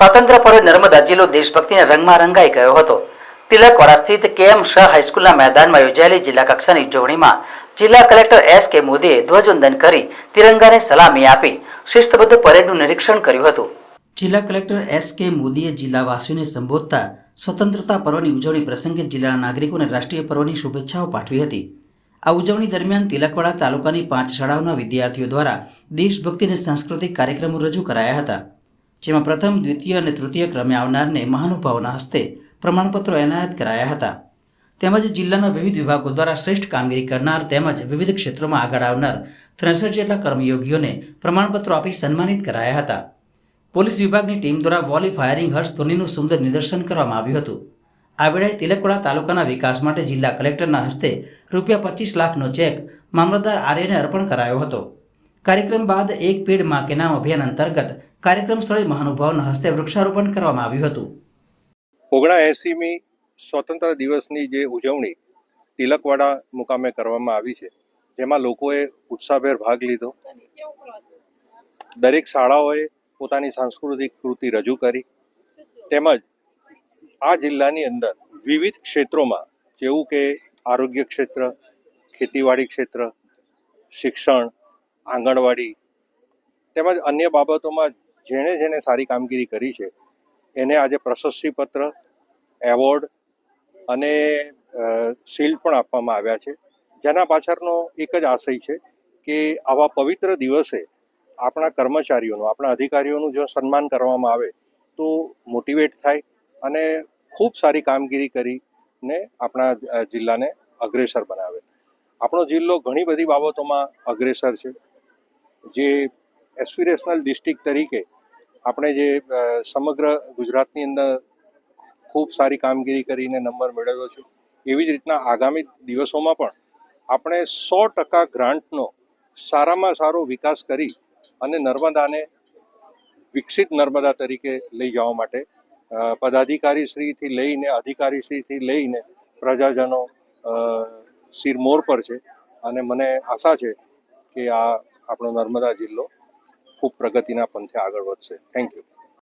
સ્વાતંત્ર્ય પર્વે નર્મદા જિલ્લો દેશભક્તિના રંગમાં રંગાઈ ગયો હતો. તિલકવાડા સ્થિત કેએમ શાહ હાઈસ્કૂલના મેદાનમાં યોજાયેલી જિલ્લા કક્ષાની ઉજવણીમાં જિલ્લા કલેક્ટર એસ.કે. મોદીએ ધ્વજવંદન કરી તિરંગાને સલામી આપી શિસ્તબદ્ધ પરેડનું નિરીક્ષણ કર્યું હતું. જિલ્લા કલેક્ટર એસ.કે. મોદીએ જિલ્લાવાસીઓને સંબોધતા સ્વતંત્રતા પર્વની ઉજવણી પ્રસંગે જિલ્લાના નાગરિકોને રાષ્ટ્રીય પર્વની શુભેચ્છાઓ પાઠવી હતી. આ ઉજવણી દરમિયાન તિલકવાડા તાલુકાની 5 શાળાઓના વિદ્યાર્થીઓ દ્વારા દેશભક્તિ અને સાંસ્કૃતિક કાર્યક્રમો રજૂ કરાયા હતા, જેમાં પ્રથમ, દ્વિતીય અને તૃતીય ક્રમે આવનારને મહાનુભાવોના હસ્તે પ્રમાણપત્રો એનાયત કરાયા હતા. તેમજ જિલ્લાના વિવિધ વિભાગો દ્વારા શ્રેષ્ઠ કામગીરી કરનાર તેમજ વિવિધ ક્ષેત્રોમાં આગળ આવનાર 63 જેટલા કર્મયોગીઓને પ્રમાણપત્રો આપી સન્માનિત કરાયા હતા. પોલીસ વિભાગની ટીમ દ્વારા વોલી ફાયરિંગ હર્ષ ધ્વનિનું સુંદર નિદર્શન કરવામાં આવ્યું હતું. આ વેળાએ તિલકવાડા તાલુકાના વિકાસ માટે જિલ્લા કલેક્ટરના હસ્તે ₹25 લાખનો ચેક મામલતદાર આર્યને અર્પણ કરાયો હતો. કાર્યક્રમ બાદ એક પેડ માં કે નામ અભિયાન અંતર્ગત કાર્યક્રમ સ્થળે મહાનુભાવોના હસ્તે વૃક્ષારોપણ કરવામાં આવ્યું હતું. 79મી સ્વતંત્ર દિવસની જે ઉજવણી તિલકવાડા મુકામે કરવામાં આવી છે, જેમાં લોકોએ ઉત્સાહભેર ભાગ લીધો. દરેક શાળાઓએ પોતાની સાંસ્કૃતિક કૃતિ રજૂ કરી, તેમજ આ જિલ્લાની અંદર વિવિધ ક્ષેત્રોમાં જેવું કે આરોગ્ય ક્ષેત્ર, ખેતીવાડી ક્ષેત્ર, શિક્ષણ, આંગણવાડી તેમજ અન્ય બાબતોમાં જેણે જેણે સારી કામગીરી કરી છે એને આજે પ્રશસ્તિપત્ર, એવોર્ડ અને શિલ્ડ પણ આપવામાં આવ્યા છે. જેના પાછળનો એક જ આશય છે કે આવા પવિત્ર દિવસે આપણા કર્મચારીઓનું, આપણા અધિકારીઓનું જો સન્માન કરવામાં આવે તો મોટિવેટ થાય અને ખૂબ સારી કામગીરી કરીને આપણા જિલ્લાને અગ્રેસર બનાવે. આપણો જિલ્લો ઘણી બધી બાબતોમાં અગ્રેસર છે. જે એસ્પિરેશનલ ડિસ્ટ્રિક્ટ તરીકે આપણે જે સમગ્ર ગુજરાતની અંદર ખૂબ સારી કામગીરી કરીને નંબર મેળવ્યો છે, એવી જ રીતના આગામી દિવસોમાં પણ આપણે 100% ગ્રાન્ટનો સારામાં સારો વિકાસ કરી અને નર્મદાને વિકસિત નર્મદા તરીકે લઈ જવા માટે પદાધિકારીશ્રીથી લઈને અધિકારીશ્રીથી લઈને પ્રજાજનો શિરમોર પર છે. અને મને આશા છે કે આ આપણો નર્મદા જિલ્લો ખૂબ પ્રગતિના પંથે આગળ વધશે. Thank you.